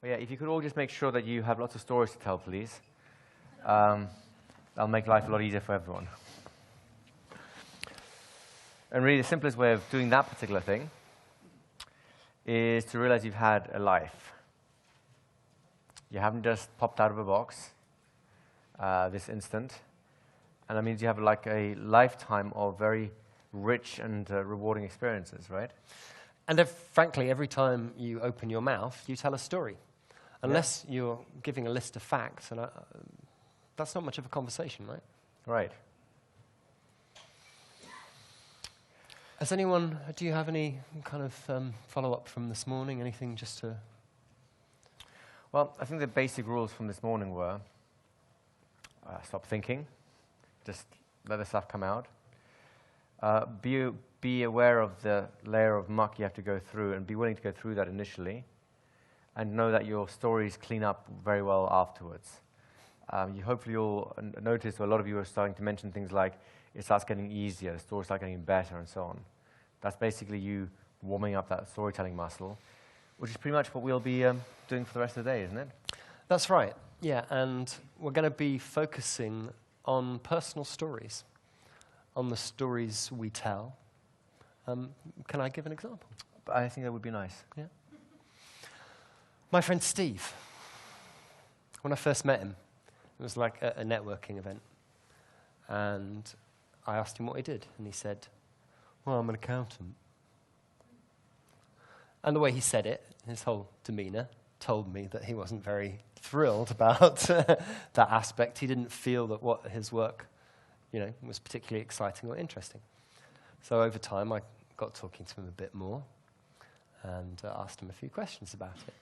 But yeah, if you could all just make sure that you have lots of stories to tell, please. That'll make life a lot easier for everyone. And really, the simplest way of doing that particular thing is to realize you've had a life. You haven't just popped out of a box this instant. And that means you have like a lifetime of very rich and rewarding experiences, right? And frankly, every time you open your mouth, you tell a story. Unless you're giving a list of facts, and that's not much of a conversation, right? Right. Has anyone, do you have any kind of follow-up from this morning? Anything just to... Well, I think the basic rules from this morning were stop thinking, just let the stuff come out. Be aware of the layer of muck you have to go through and be willing to go through that initially, and know that your stories clean up very well afterwards. Hopefully you'll notice a lot of you are starting to mention things like it starts getting easier, the stories start getting better, and so on. That's basically you warming up that storytelling muscle, which is pretty much what we'll be doing for the rest of the day, isn't it? That's right, yeah, and we're going to be focusing on personal stories, on the stories we tell. Can I give an example? I think that would be nice. Yeah. My friend Steve, when I first met him, it was like a networking event, and I asked him what he did, and he said, well, I'm an accountant. And the way he said it, his whole demeanor, told me that he wasn't very thrilled about that aspect. He didn't feel that what his work, was particularly exciting or interesting. So over time, I got talking to him a bit more and asked him a few questions about it.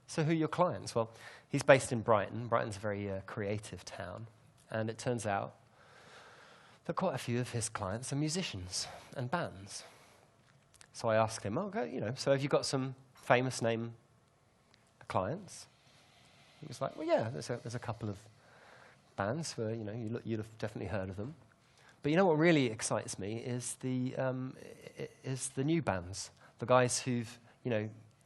So who are your clients? Well, he's based in Brighton. Brighton's a very creative town, and it turns out that quite a few of his clients are musicians and bands. So I asked him, so have you got some famous name clients? He was like, well, yeah, there's a couple of bands where, you'd have definitely heard of them. But what really excites me is the new bands, the guys who've,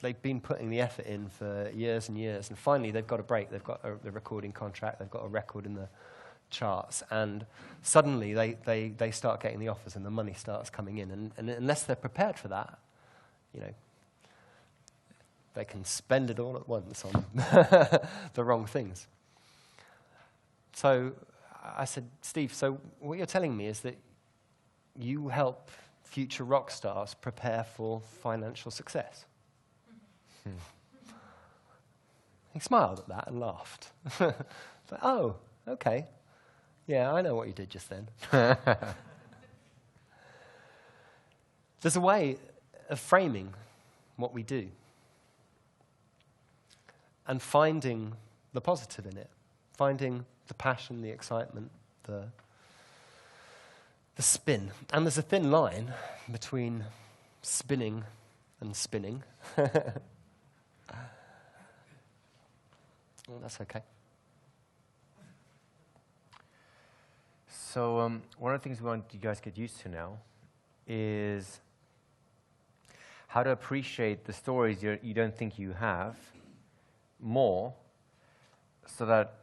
they've been putting the effort in for years and years, and finally they've got a break. They've got the recording contract. They've got a record in the charts, and suddenly they start getting the offers, and the money starts coming in. And unless they're prepared for that, they can spend it all at once on the wrong things. So I said, Steve, so what you're telling me is that you help future rock stars prepare for financial success. He smiled at that and laughed. But, oh, okay. Yeah, I know what you did just then. There's a way of framing what we do and finding the positive in it, finding the passion, the excitement, the spin. And there's a thin line between spinning and spinning. Well, that's okay. So one of the things we want you guys to get used to now is how to appreciate the stories you don't think you have more, so that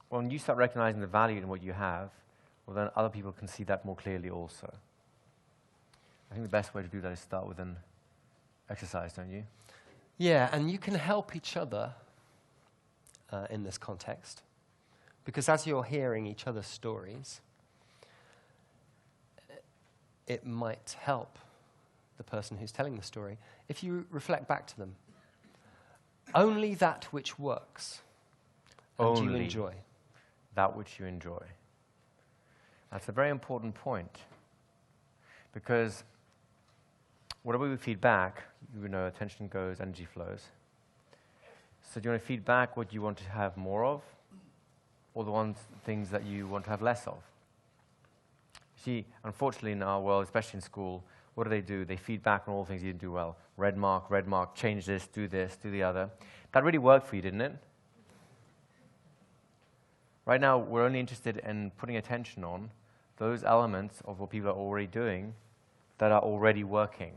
when you start recognizing the value in what you have, well, then other people can see that more clearly also. I think the best way to do that is start with an exercise, don't you? Yeah, and you can help each other in this context, because as you're hearing each other's stories, it might help the person who's telling the story if you reflect back to them. Only that which works and you enjoy. That which you enjoy. That's a very important point, because whatever we feed back, attention goes, energy flows. So do you want to feed back what you want to have more of, or the things that you want to have less of? See, unfortunately in our world, especially in school, what do? They feed back on all things you didn't do well. Red mark, change this, do the other. That really worked for you, didn't it? Right now, we're only interested in putting attention on those elements of what people are already doing that are already working,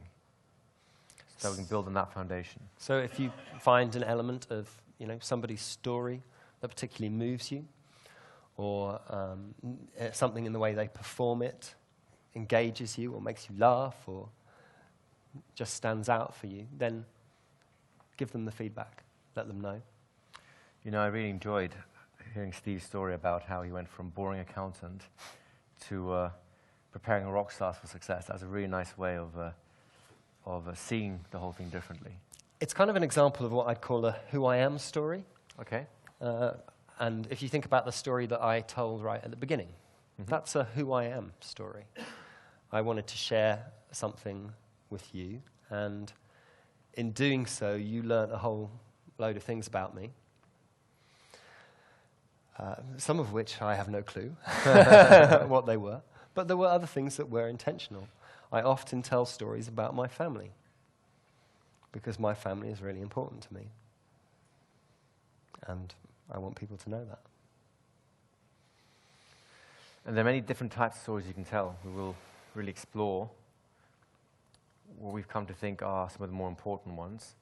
so we can build on that foundation. So if you find an element of somebody's story that particularly moves you, or something in the way they perform it engages you or makes you laugh or just stands out for you, then give them the feedback. Let them know. I really enjoyed hearing Steve's story about how he went from boring accountant to preparing a rock star for success. That's a really nice way of seeing the whole thing differently. It's kind of an example of what I'd call a who I am story. Okay. And if you think about the story that I told right at the beginning, that's a who I am story. I wanted to share something with you, and in doing so, you learnt a whole load of things about me, some of which I have no clue what they were, but there were other things that were intentional. I often tell stories about my family, because my family is really important to me, and I want people to know that. And there are many different types of stories you can tell. We will really explore what we've come to think are some of the more important ones.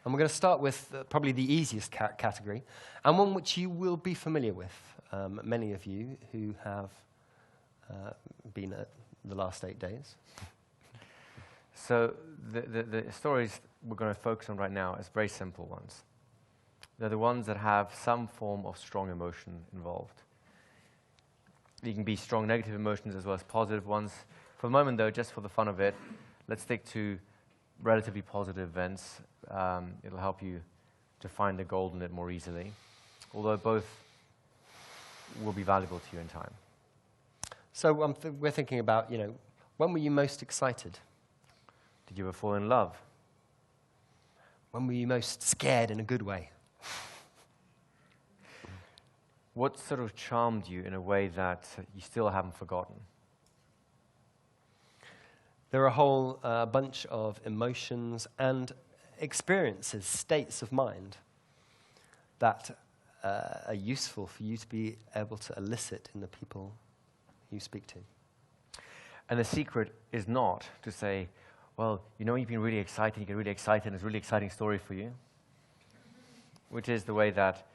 And we're going to start with probably the easiest category, and one which you will be familiar with, many of you who have been at the last 8 days. So the stories we're going to focus on right now is very simple ones. They're the ones that have some form of strong emotion involved. They can be strong negative emotions as well as positive ones. For the moment, though, just for the fun of it, let's stick to relatively positive events. It'll help you to find the gold in it more easily, although both will be valuable to you in time. So we're thinking about, when were you most excited? Did you ever fall in love? When were you most scared in a good way? What sort of charmed you in a way that you still haven't forgotten? There are a whole bunch of emotions and experiences, states of mind, that are useful for you to be able to elicit in the people you speak to. And the secret is not to say, well, you've been really excited, you get really excited, and it's a really exciting story for you, which is the way that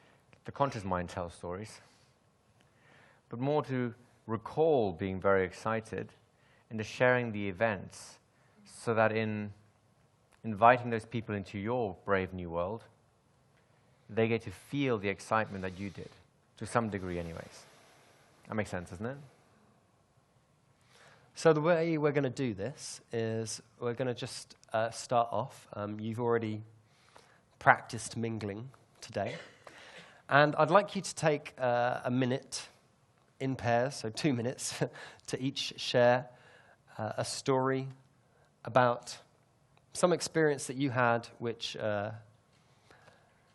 the conscious mind tells stories, but more to recall being very excited and to sharing the events so that in inviting those people into your brave new world, they get to feel the excitement that you did, to some degree anyways. That makes sense, doesn't it? So the way we're going to do this is we're going to just start off. You've already practiced mingling today. And I'd like you to take a minute in pairs, so 2 minutes, to each share a story about some experience that you had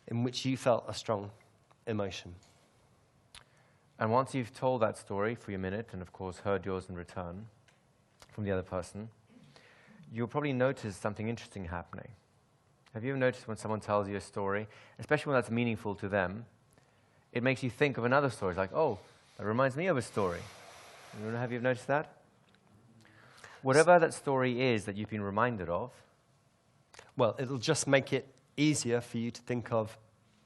in which you felt a strong emotion. And once you've told that story for your minute, and of course heard yours in return from the other person, you'll probably notice something interesting happening. Have you ever noticed when someone tells you a story, especially when that's meaningful to them, it makes you think of another story. It's like, oh, that reminds me of a story. Have you noticed that? Whatever that story is that you've been reminded of. Well, it'll just make it easier for you to think of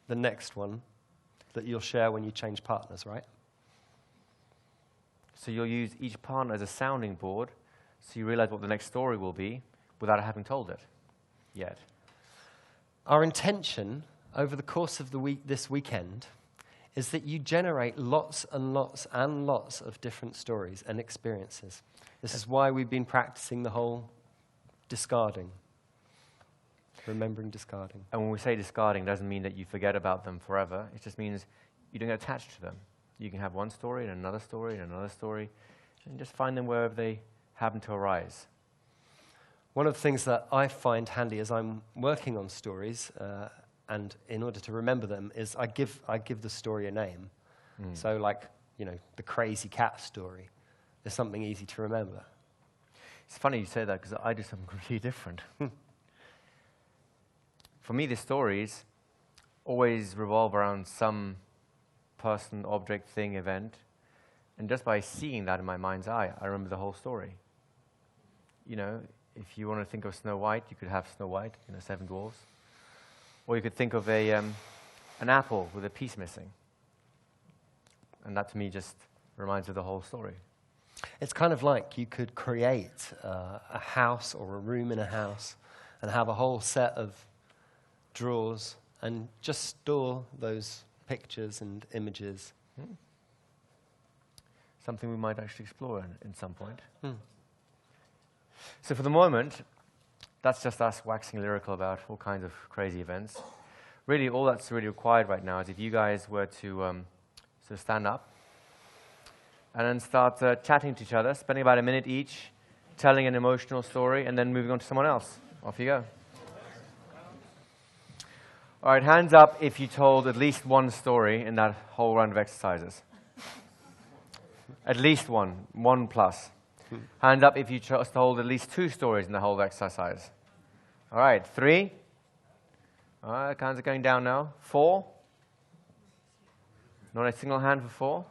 the next one that you'll share when you change partners, right? So you'll use each partner as a sounding board, so you realize what the next story will be without having told it yet. Our intention over the course of this weekend is that you generate lots and lots and lots of different stories and experiences. This is why we've been practicing the whole discarding, remembering discarding. And when we say discarding, it doesn't mean that you forget about them forever. It just means you don't get attached to them. You can have one story and another story and another story, and just find them wherever they happen to arise. One of the things that I find handy as I'm working on stories, and in order to remember them, is I give the story a name. So like, the crazy cat story is something easy to remember. It's funny you say that because I do something completely different. For me, the stories always revolve around some person, object, thing, event, and just by seeing that in my mind's eye, I remember the whole story. If you want to think of Snow White, you could have Snow White, 7 dwarves. Or you could think of an apple with a piece missing. And that to me just reminds of the whole story. It's kind of like you could create a house or a room in a house and have a whole set of drawers and just store those pictures and images. Something we might actually explore in some point. So for the moment, that's just us waxing lyrical about all kinds of crazy events. Really, all that's really required right now is if you guys were to sort of stand up and then start chatting to each other, spending about a minute each, telling an emotional story, and then moving on to someone else. Off you go. All right, hands up if you told at least one story in that whole round of exercises. At least one plus. Hands up if you chose to hold at least 2 stories in the whole exercise. All right, 3. All right, hands are going down now. 4. Not a single hand for 4.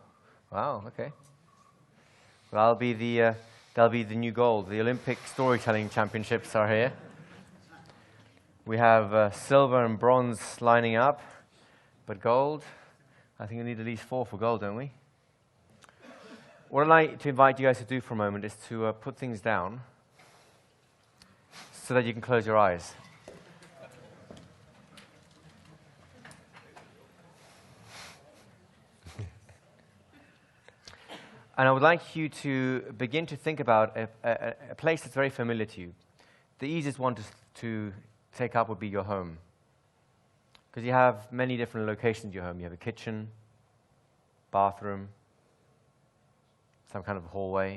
Wow, okay. Well, that'll be the new gold. The Olympic storytelling championships are here. We have silver and bronze lining up, but gold, I think we need at least 4 for gold, don't we? What I'd like to invite you guys to do for a moment is to put things down so that you can close your eyes. And I would like you to begin to think about a place that's very familiar to you. The easiest one to take up would be your home. Because you have many different locations in your home. You have a kitchen, bathroom, some kind of hallway.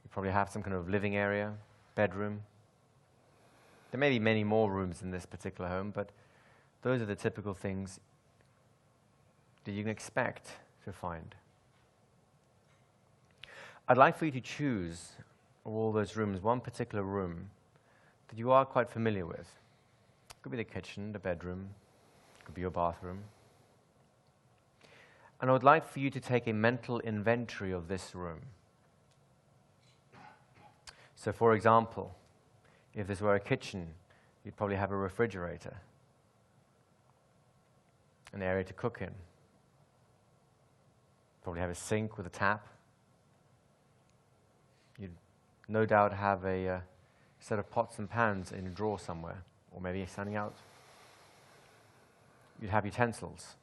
You probably have some kind of living area, bedroom. There may be many more rooms in this particular home, but those are the typical things that you can expect to find. I'd like for you to choose of all those rooms, one particular room that you are quite familiar with. It could be the kitchen, the bedroom, it could be your bathroom. And I would like for you to take a mental inventory of this room. So for example, if this were a kitchen, you'd probably have a refrigerator, an area to cook in. Probably have a sink with a tap. You'd no doubt have a set of pots and pans in a drawer somewhere, or maybe standing out. You'd have utensils.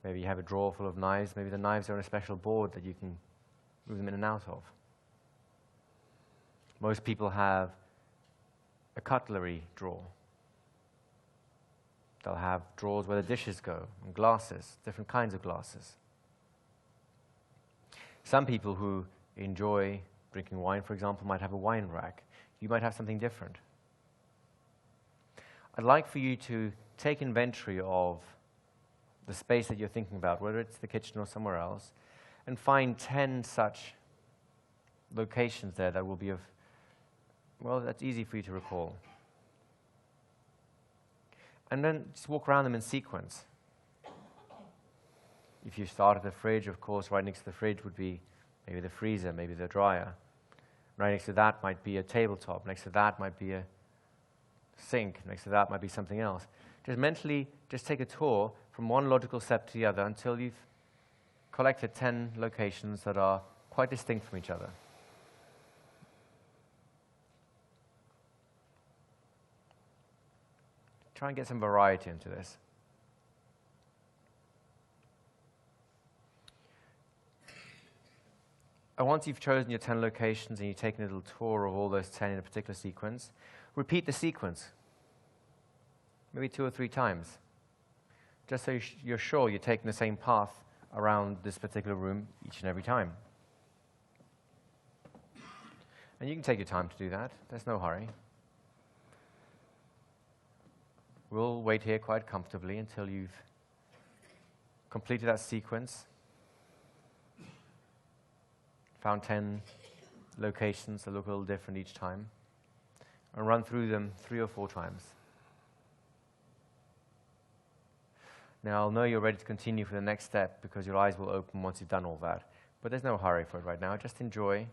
Maybe you have a drawer full of knives. Maybe the knives are on a special board that you can move them in and out of. Most people have a cutlery drawer. They'll have drawers where the dishes go, and glasses, different kinds of glasses. Some people who enjoy drinking wine, for example, might have a wine rack. You might have something different. I'd like for you to take inventory of the space that you're thinking about, whether it's the kitchen or somewhere else, and find 10 such locations there that will be of, well, that's easy for you to recall. And then just walk around them in sequence. If you start at the fridge, of course, right next to the fridge would be maybe the freezer, maybe the dryer. Right next to that might be a tabletop. Next to that might be a sink. Next to that might be something else. Just mentally, just take a tour from one logical step to the other until you've collected 10 locations that are quite distinct from each other. Try and get some variety into this. And once you've chosen your 10 locations and you've taken a little tour of all those 10 in a particular sequence, repeat the sequence, maybe 2 or 3 times, just so you're sure you're taking the same path around this particular room each and every time. And you can take your time to do that. There's no hurry. We'll wait here quite comfortably until you've completed that sequence, found 10 locations that look a little different each time, and run through them 3 or 4 times. Now, I'll know you're ready to continue for the next step because your eyes will open once you've done all that. But there's no hurry for it right now. Just enjoy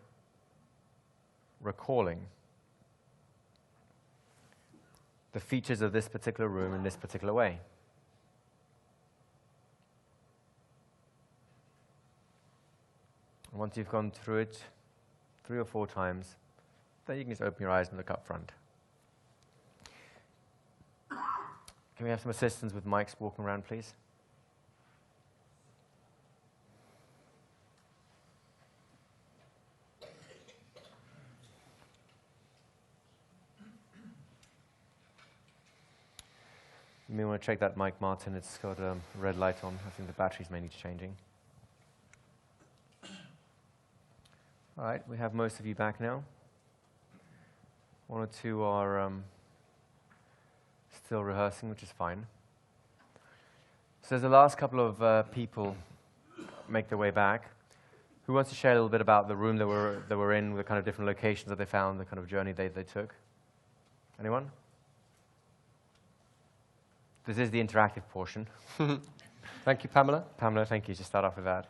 recalling the features of this particular room in this particular way. And once you've gone through it 3 or 4 times, then you can just open your eyes and look up front. Can we have some assistants with mics walking around, please? You may want to check that mic, Martin. It's got a red light on. I think the batteries may need changing. All right, we have most of you back now. 1 or 2 are still rehearsing, which is fine. So as the last couple of people make their way back, who wants to share a little bit about the room that we're in, the kind of different locations that they found, the kind of journey they took? Anyone? This is the interactive portion. Thank you, Pamela. Pamela, thank you. Just start off with that.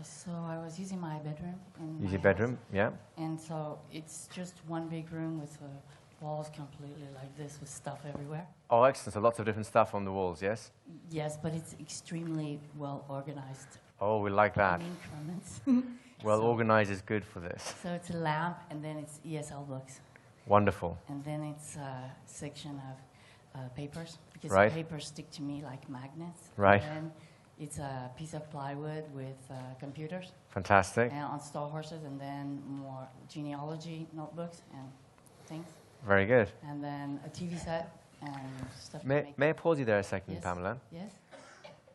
So I was using my bedroom. Use your bedroom, yeah. And so it's just one big room with walls completely like this with stuff everywhere. Oh, excellent. So lots of different stuff on the walls, yes? Yes, but it's extremely well organized. Oh, we like that. In increments. Well organized is good for this. So it's a lamp, and then it's ESL books. Wonderful. And then it's a section of papers, because Right. papers stick to me like magnets. Right. And it's a piece of plywood with computers. Fantastic. And on stall horses, and then more genealogy notebooks and things. Very good. And then a TV set and stuff to make. May I pause you there a second, Yes. Pamela? Yes?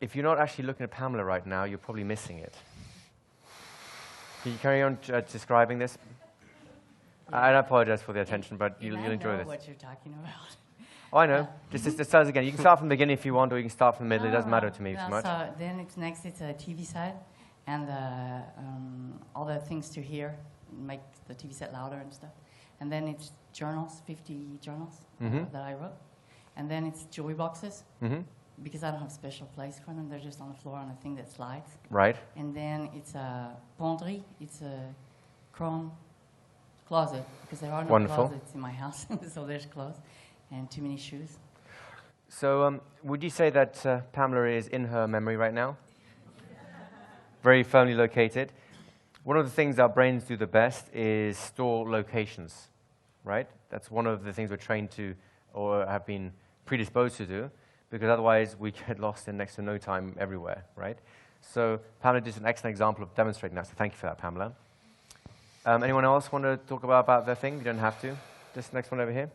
If you're not actually looking at Pamela right now, you're probably missing it. Can you carry on describing this? I apologize for the attention, but you'll enjoy I know this. what you're talking about. Oh, I know. Just start again. You can start from the beginning if you want, or you can start from the middle. It doesn't matter to me so much. So then it's next, it's a TV set, and all the things to hear, make the TV set louder and stuff. And then it's journals, 50 journals that I wrote. And then it's jewelry boxes, because I don't have a special place for them. They're just on the floor on a thing that slides. Right. And then it's a penderie. It's a chrome closet, because there are no closets in my house, so there's clothes and too many shoes. So would you say that Pamela is in her memory right now? Very firmly located. One of the things our brains do the best is store locations, right? That's one of the things we're trained to or have been predisposed to do, because otherwise we get lost in next to no time everywhere, right? So Pamela is an excellent example of demonstrating that, so thank you for that, Pamela. Anyone else want to talk about their thing? You don't have to. This next one over here.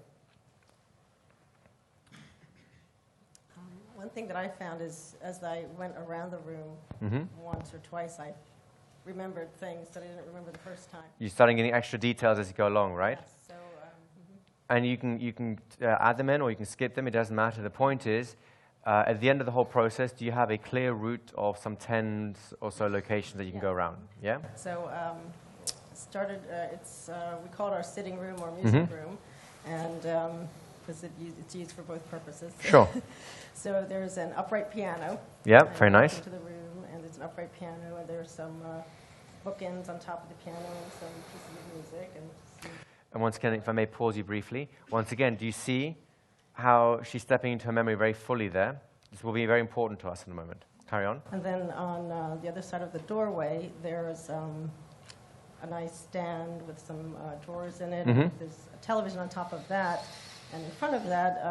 One thing that I found is, as I went around the room once or twice, I remembered things that I didn't remember the first time. You're starting getting extra details as you go along, right? Yes, so, and you can add them in or you can skip them. It doesn't matter. The point is, at the end of the whole process, do you have a clear route of some 10 or so locations that you can go around? Yeah? So started, we call it our sitting room or music room, and because it's used for both purposes. Sure. So there's an upright piano. Yeah, very nice. Into the room, and there's an upright piano, and there's some bookends on top of the piano, and some pieces of music. And once again, if I may pause you briefly, once again, do you see how she's stepping into her memory very fully there? This will be very important to us in a moment. Carry on. And then on the other side of the doorway, there's a nice stand with some drawers in it. There's a television on top of that. And in front of that,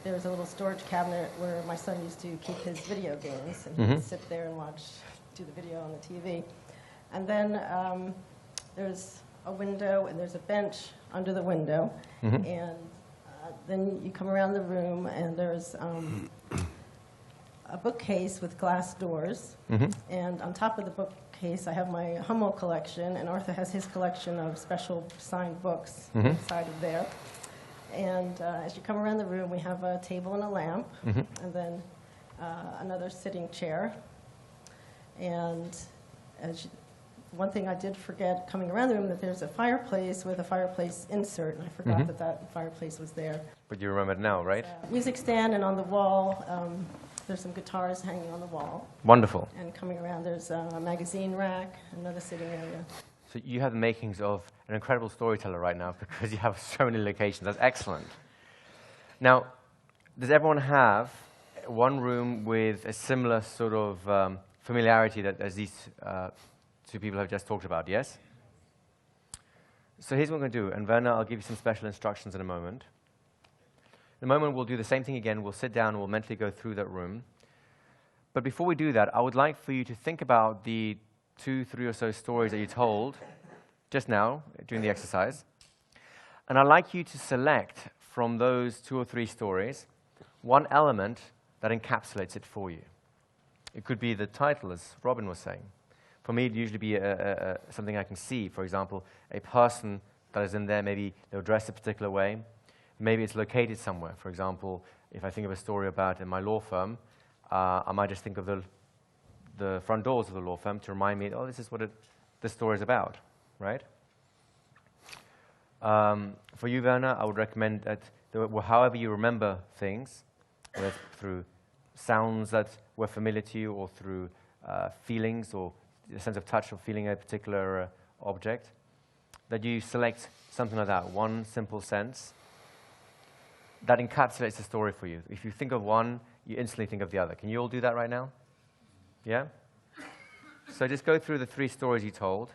there's a little storage cabinet where my son used to keep his video games. And he'd sit there and do the video on the TV. And then there's a window, and there's a bench under the window. And then you come around the room, and there's a bookcase with glass doors. And on top of the bookcase, I have my Hummel collection, and Arthur has his collection of special signed books inside of there. And as you come around the room, we have a table and a lamp, and then another sitting chair. And one thing I did forget coming around the room, that there's a fireplace with a fireplace insert, and I forgot that fireplace was there. But you remember it now, right? Music stand, and on the wall, there's some guitars hanging on the wall. Wonderful. And coming around, there's a magazine rack, another sitting area. So you have the makings of an incredible storyteller right now because you have so many locations. That's excellent. Now, does everyone have one room with a similar sort of familiarity that as these two people have just talked about, yes? So here's what we're going to do, and Werner, I'll give you some special instructions in a moment. In a moment, we'll do the same thing again. We'll sit down and we'll mentally go through that room. But before we do that, I would like for you to think about the 2, 3 or so stories that you told just now during the exercise. And I'd like you to select from those 2 or 3 stories one element that encapsulates it for you. It could be the title, as Robin was saying. For me, it'd usually be something I can see. For example, a person that is in there, maybe they'll dress a particular way. Maybe it's located somewhere. For example, if I think of a story about in my law firm, I might just think of the front doors of the law firm to remind me, oh, this is what this story is about, right? For you, Werner, I would recommend that however you remember things, whether it's through sounds that were familiar to you or through feelings or a sense of touch or feeling a particular object, that you select something like that, one simple sense that encapsulates the story for you. If you think of one, you instantly think of the other. Can you all do that right now? Yeah? So just go through the 3 stories you told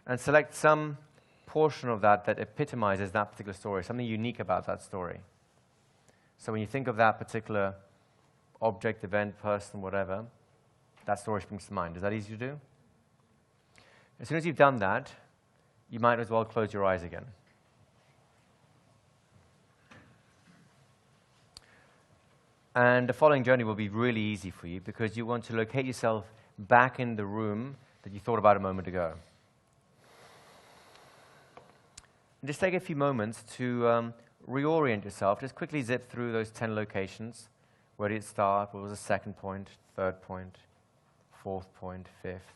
and select some portion of that that epitomizes that particular story, something unique about that story. So when you think of that particular object, event, person, whatever, that story springs to mind. Is that easy to do? As soon as you've done that, you might as well close your eyes again. And the following journey will be really easy for you because you want to locate yourself back in the room that you thought about a moment ago. And just take a few moments to reorient yourself. Just quickly zip through those 10 locations. Where did it start? What was the second point, third point, fourth point, fifth,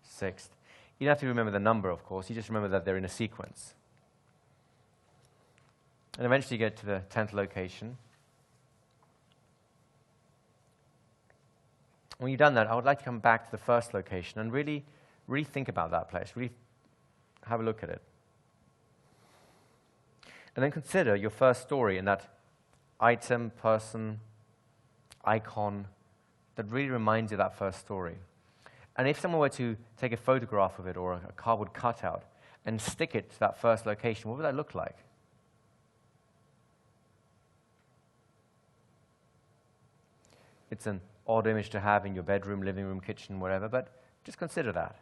sixth? You don't have to remember the number, of course. You just remember that they're in a sequence. And eventually you get to the 10th location. When you've done that, I would like to come back to the first location and really think about that place. Really have a look at it. And then consider your first story in that item, person, icon that really reminds you of that first story. And if someone were to take a photograph of it or a cardboard cutout and stick it to that first location, what would that look like? It's an odd image to have in your bedroom, living room, kitchen, whatever, but just consider that.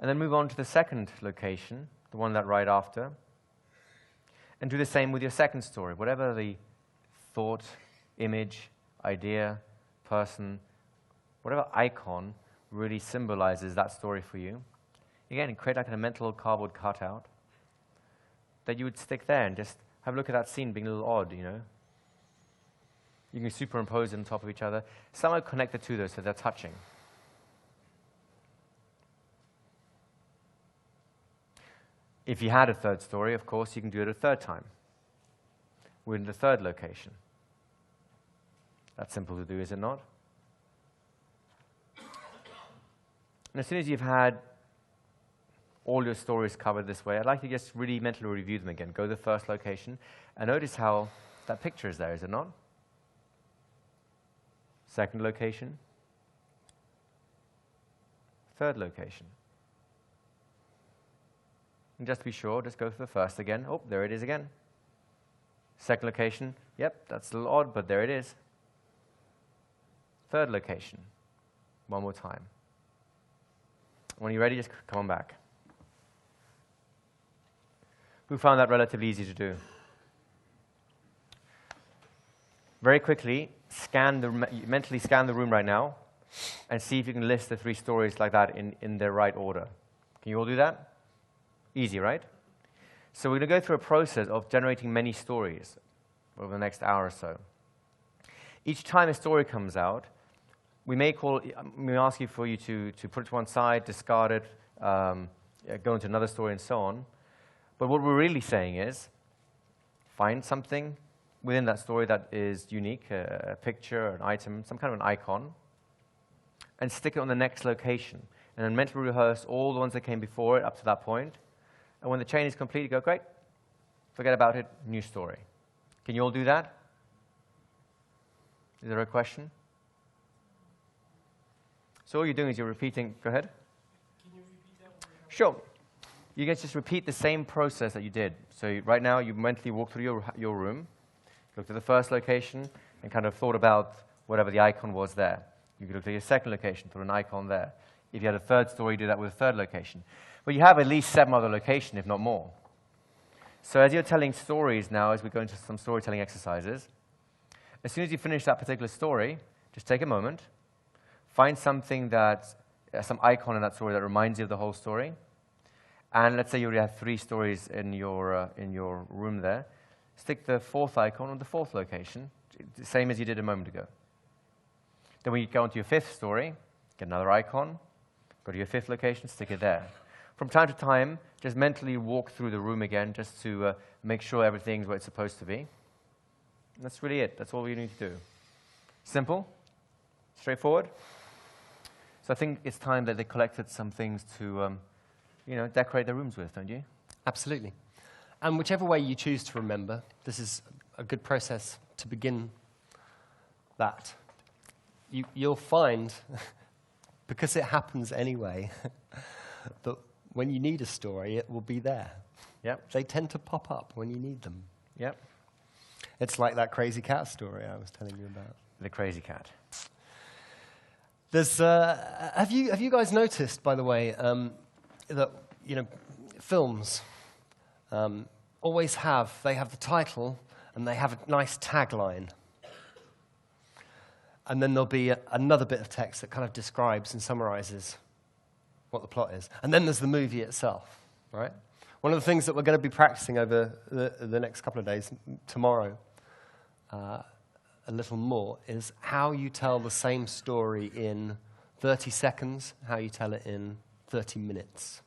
And then move on to the second location, the one that right after, and do the same with your second story. Whatever the thought, image, idea, person, whatever icon really symbolizes that story for you. Again, create like a mental cardboard cutout that you would stick there and just have a look at that scene being a little odd, you know. You can superimpose it on top of each other. Somehow connect the two, though, so they're touching. If you had a third story, of course, you can do it a third time. We're in the third location. That's simple to do, is it not? And as soon as you've had all your stories covered this way, I'd like to just really mentally review them again. Go to the first location, and notice how that picture is there, is it not? Second location. Third location. And just to be sure, just go for the first again. Oh, there it is again. Second location. Yep, that's a little odd, but there it is. Third location. One more time. When you're ready, just come on back. Who found that relatively easy to do? Very quickly, mentally scan the room right now and see if you can list the 3 stories like that in their right order. Can you all do that? Easy, right? So we're going to go through a process of generating many stories over the next hour or so. Each time a story comes out, we may ask you for you to put it to one side, discard it, go into another story and so on. But what we're really saying is, find something within that story that is unique, a picture, an item, some kind of an icon, and stick it on the next location. and then mentally rehearse all the ones that came before it up to that point. And when the chain is complete, you go, great, forget about it, new story. Can you all do that? Is there a question? So all you're doing is you're repeating. Go ahead. Can you repeat that one? Sure. You guys just repeat the same process that you did. So right now, you mentally walk through your room, looked at the first location, and kind of thought about whatever the icon was there. You could look at your second location, throw an icon there. If you had a third story, do that with a third location. But you have at least 7 other locations, if not more. So as you're telling stories now, as we go into some storytelling exercises, as soon as you finish that particular story, just take a moment, find something that, some icon in that story that reminds you of the whole story. And let's say you already have 3 stories in your room there. Stick the 4th icon on the 4th location, the same as you did a moment ago. Then when you go on to your 5th story, get another icon, go to your 5th location, stick it there. From time to time, just mentally walk through the room again just to make sure everything's where it's supposed to be. And that's really it. That's all you need to do. Simple, straightforward. So I think it's time that they collected some things to decorate their rooms with, don't you? Absolutely. And whichever way you choose to remember, this is a good process to begin that. You'll find, because it happens anyway, that when you need a story, it will be there. Yep. They tend to pop up when you need them. Yep. It's like that crazy cat story I was telling you about. The crazy cat. There's, have you guys noticed, by the way, that films always have the title and they have a nice tagline, and then there'll be another bit of text that kind of describes and summarizes what the plot is, and then there's the movie itself, right? One of the things that we're going to be practicing over the next couple of days, tomorrow, a little more, is how you tell the same story in 30 seconds, how you tell it in 30 minutes.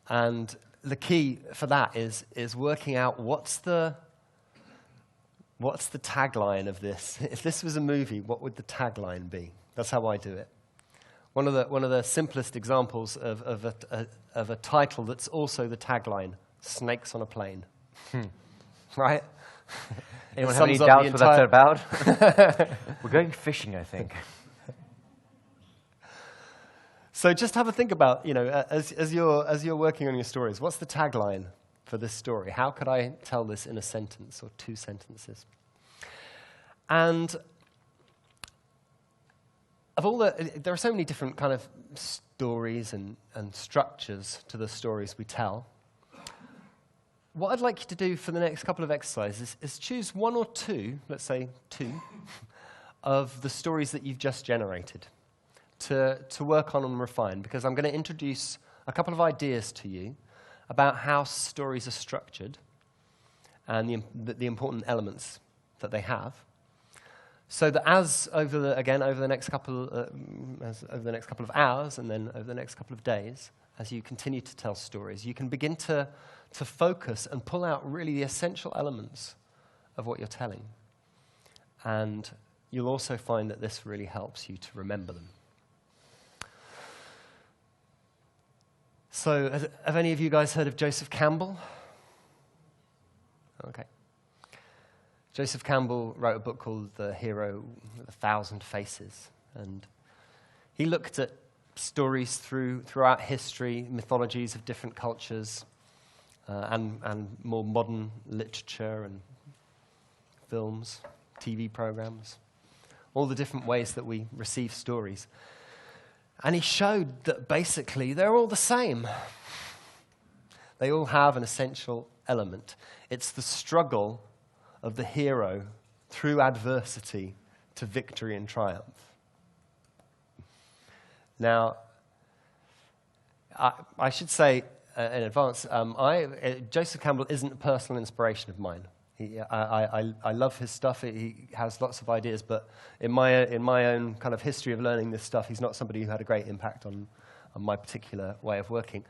And the key for that is working out what's the tagline of this. If this was a movie, what would the tagline be? That's how I do it. One of the simplest examples of a title that's also the tagline: Snakes on a Plane. Right? Anyone have any doubts what that's about? We're going fishing, I think. So just have a think about, as you're working on your stories, what's the tagline for this story? How could I tell this in a sentence or 2 sentences? And there are so many different kind of stories and structures to the stories we tell. What I'd like you to do for the next couple of exercises is choose 1 or 2, let's say 2, of the stories that you've just generated to work on and refine, because I'm going to introduce a couple of ideas to you about how stories are structured and the important elements that they have, so that over the next couple of hours and then over the next couple of days, as you continue to tell stories, you can begin to focus and pull out really the essential elements of what you're telling. And you'll also find that this really helps you to remember them. So, have any of you guys heard of Joseph Campbell? Okay. Joseph Campbell wrote a book called The Hero with 1,000 Faces. And he looked at stories throughout history, mythologies of different cultures, and more modern literature and films, TV programs, all the different ways that we receive stories. And he showed that basically they're all the same. They all have an essential element. It's the struggle of the hero through adversity to victory and triumph. Now, I should say in advance, Joseph Campbell isn't a personal inspiration of mine. I love his stuff. He has lots of ideas, but in my own kind of history of learning this stuff, he's not somebody who had a great impact on my particular way of working.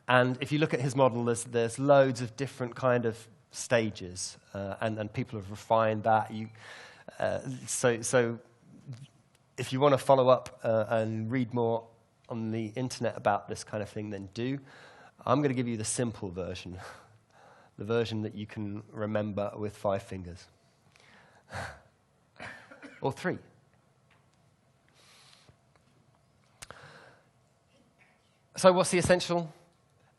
And if you look at his model, there's loads of different kind of stages, and people have refined that. So if you want to follow up and read more on the internet about this kind of thing, then do. I'm going to give you the simple version, the version that you can remember with 5 fingers. Or 3. So what's the essential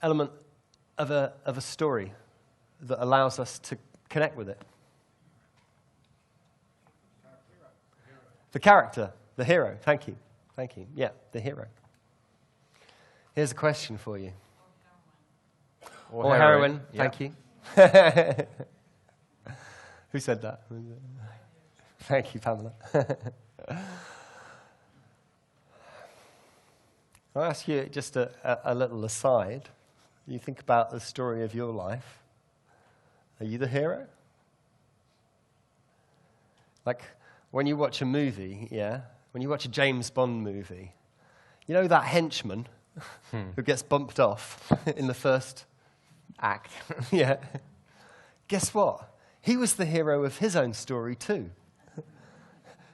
element of a story that allows us to connect with it? The character, the hero. Thank you. Thank you. Yeah, the hero. Here's a question for you. Or heroine. Yeah. Thank you. Who said that? Thank you, Pamela. I'll ask you just a little aside. You think about the story of your life. Are you the hero? Like, when you watch a movie, yeah, when you watch a James Bond movie, you know that henchman who gets bumped off in the first act? Yeah. Guess what? He was the hero of his own story too.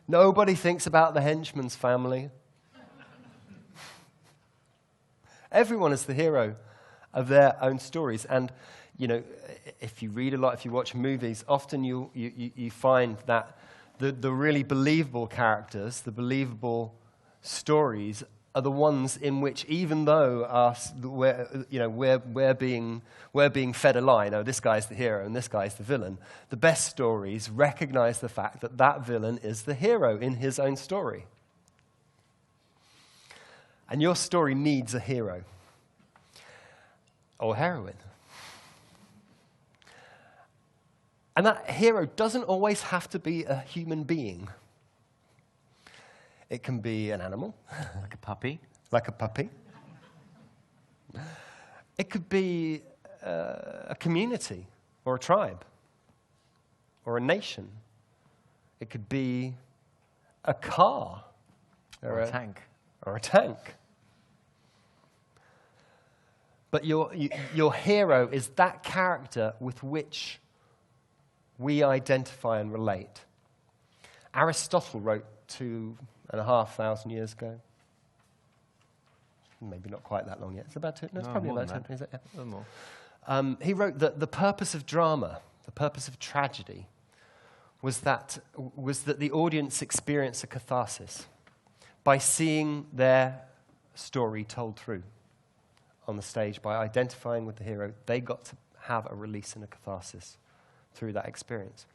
Nobody thinks about the henchman's family. Everyone is the hero of their own stories. And, you know, if you read a lot, if you watch movies, often you find that the really believable characters, the believable stories, are the ones in which, even though we're being fed a line, oh, this guy's the hero and this guy's the villain, the best stories recognize the fact that that villain is the hero in his own story. And your story needs a hero or heroine. And that hero doesn't always have to be a human being. It can be an animal. Like a puppy. Like a puppy. It could be a community or a tribe or a nation. It could be a car. Or a tank. Or a tank. But your hero is that character with which we identify and relate. Aristotle wrote 2,500 years ago. Maybe not quite that long yet. It's about 2. No, it's probably about 2. Is it? Yeah. A little more. He wrote that the purpose of drama, the purpose of tragedy, was that the audience experience a catharsis by seeing their story told through on the stage. By identifying with the hero, they got to have a release and a catharsis through that experience.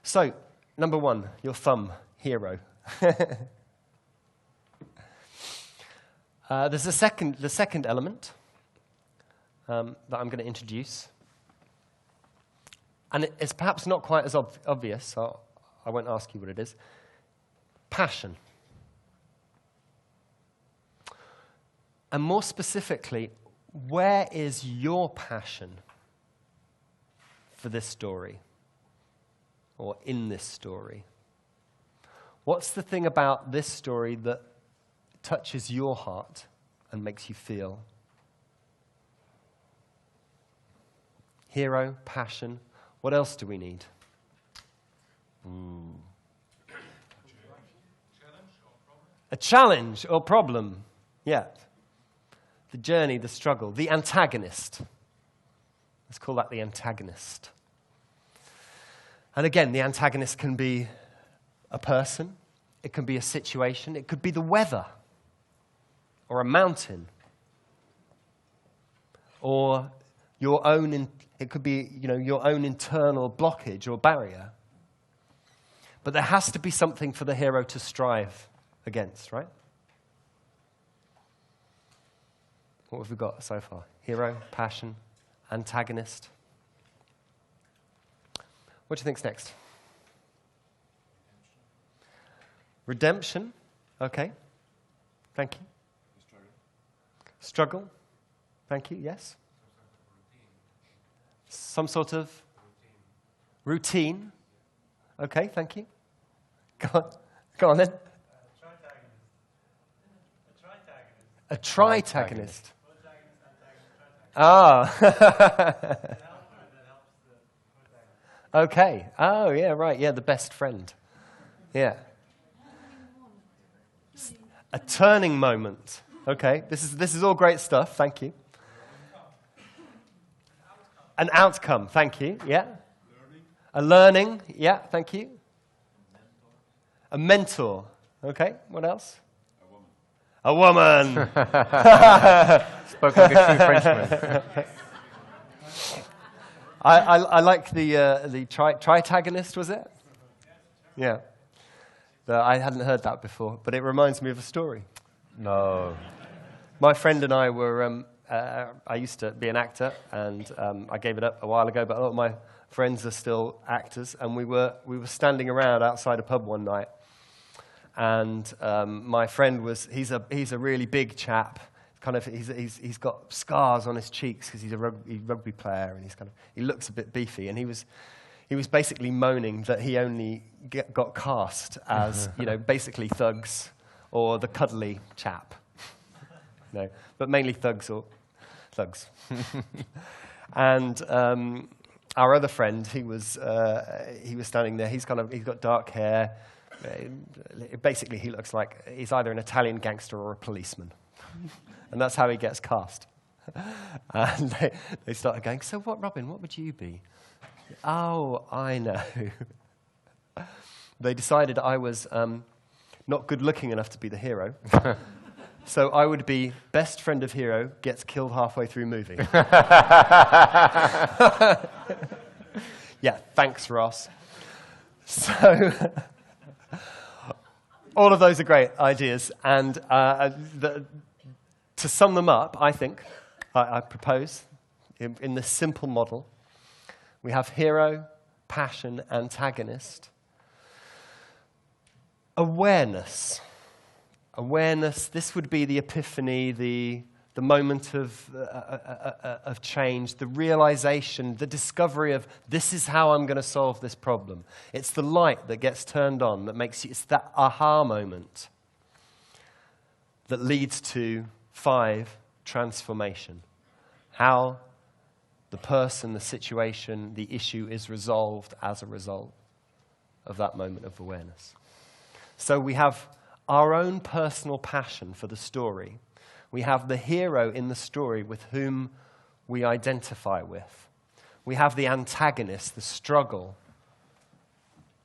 So, number 1, your thumb, hero. There's the second element that I'm going to introduce. And it's perhaps not quite as obvious, so I won't ask you what it is. Passion. And more specifically, where is your passion for this story or in this story? What's the thing about this story that touches your heart and makes you feel? Hero, passion. What else do we need? A challenge or problem. Yeah. The journey, the struggle, the antagonist. Let's call that the antagonist. And again, the antagonist can be a person, it can be a situation, it could be the weather, or a mountain, or your own. It could be, your own internal blockage or barrier. But there has to be something for the hero to strive against, right? What have we got so far? Hero, passion, antagonist. What do you think's next? Redemption. Okay. Thank you. Struggle. Thank you. Yes. Some sort of routine. Okay. Thank you. Go on then. A tritagonist. Ah. Okay. Oh, yeah, right. Yeah, the best friend. Yeah. A turning moment. Okay, this is all great stuff. Thank you. An outcome. Thank you. Yeah. A learning. Yeah. Thank you. A mentor. Okay. What else? A woman. Spoke like a true Frenchman. I like the tritagonist, was it? Yeah. I hadn't heard that before, but it reminds me of a story. No. My friend and I were, I used to be an actor, and I gave it up a while ago, but a lot of my friends are still actors, and we were standing around outside a pub one night, and my friend he's a really big chap. He's got scars on his cheeks because he's a rugby player, and he looks a bit beefy, and he was basically moaning that he only got cast as basically thugs or the cuddly chap. No, but mainly thugs. And our other friend, he was standing there. He's got dark hair. Basically, he looks like he's either an Italian gangster or a policeman. And that's how he gets cast. And they started going, so what, Robin, what would you be? Oh, I know. They decided I was not good looking enough to be the hero. So I would be best friend of hero, gets killed halfway through movie. Yeah, thanks, Ross. So all of those are great ideas. And to sum them up, I think, I propose, in this simple model, we have hero, passion, antagonist. Awareness. Awareness, this would be the epiphany, the moment of change, the realization, the discovery of this is how I'm going to solve this problem. It's the light that gets turned on that makes you, it's that aha moment that leads to 5, transformation. How the person, the situation, the issue is resolved as a result of that moment of awareness. So we have our own personal passion for the story. We have the hero in the story with whom we identify with. We have the antagonist, the struggle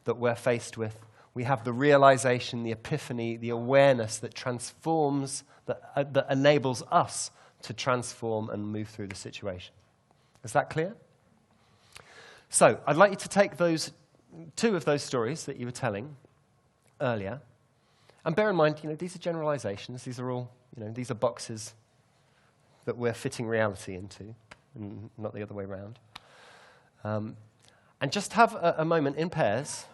that we're faced with. We have the realization, the epiphany, the awareness that transforms, that enables us to transform and move through the situation. Is that clear? So, I'd like you to take those 2 of those stories that you were telling earlier, and bear in mind, these are generalizations. These are all, these are boxes that we're fitting reality into, and not the other way around. And just have a moment in pairs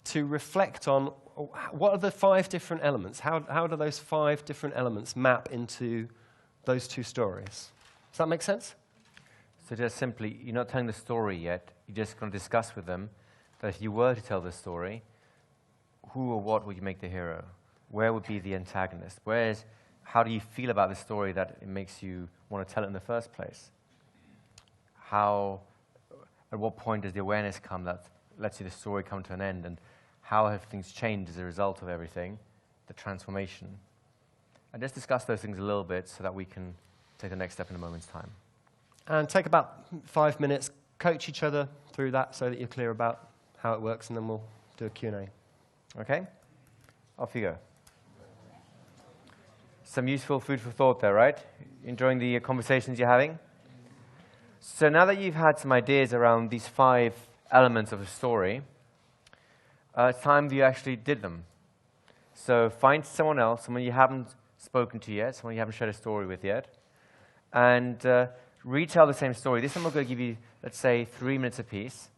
to reflect on what are the 5 different elements. How do those 5 different elements map into those 2 stories? Does that make sense? So just simply, you're not telling the story yet. You're just going to discuss with them that if you were to tell the story, who or what would you make the hero? Where would be the antagonist? How do you feel about the story that it makes you want to tell it in the first place? At what point does the awareness come that lets you the story come to an end? And how have things changed as a result of everything, the transformation? And just discuss those things a little bit so that we can take the next step in a moment's time. And take about 5 minutes, coach each other through that so that you're clear about how it works, and then we'll do a Q&A. Okay? Off you go. Some useful food for thought there, right? Enjoying the conversations you're having? So now that you've had some ideas around these 5 elements of a story, it's time you actually did them. So find someone else, someone you haven't spoken to yet, someone you haven't shared a story with yet, and retell the same story. This time we're going to give you, let's say, 3 minutes apiece.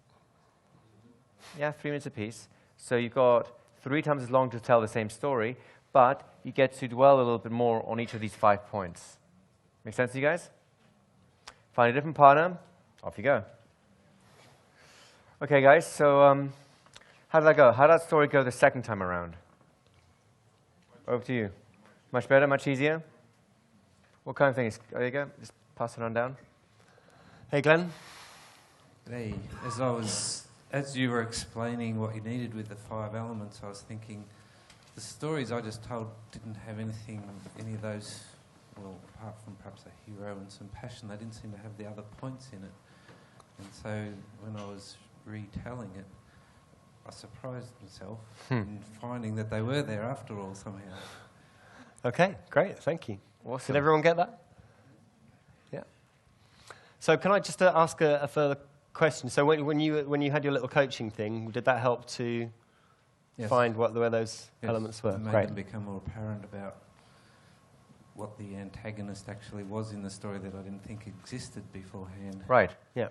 Yeah, 3 minutes apiece. So you've got 3 times as long to tell the same story, but you get to dwell a little bit more on each of these 5 points. Make sense to you guys? Find a different partner. Off you go. Okay, guys, so how did that go? How did that story go the second time around? Over to you. Much better, much easier? What kind of things? There you go. Just pass it on down. Hey, Glenn. Hey, as you were explaining what you needed with the 5 elements, I was thinking the stories I just told didn't have any of those well, apart from perhaps a hero and some passion, they didn't seem to have the other points in it. And so when I was retelling it, I surprised myself in finding that they were there after all somehow. Okay, great, thank you. Awesome. Did everyone get that? Yeah. So can I just ask a further question? So when you had your little coaching thing, did that help to find where those elements were? It made them become more apparent about what the antagonist actually was in the story that I didn't think existed beforehand. Right. Yeah.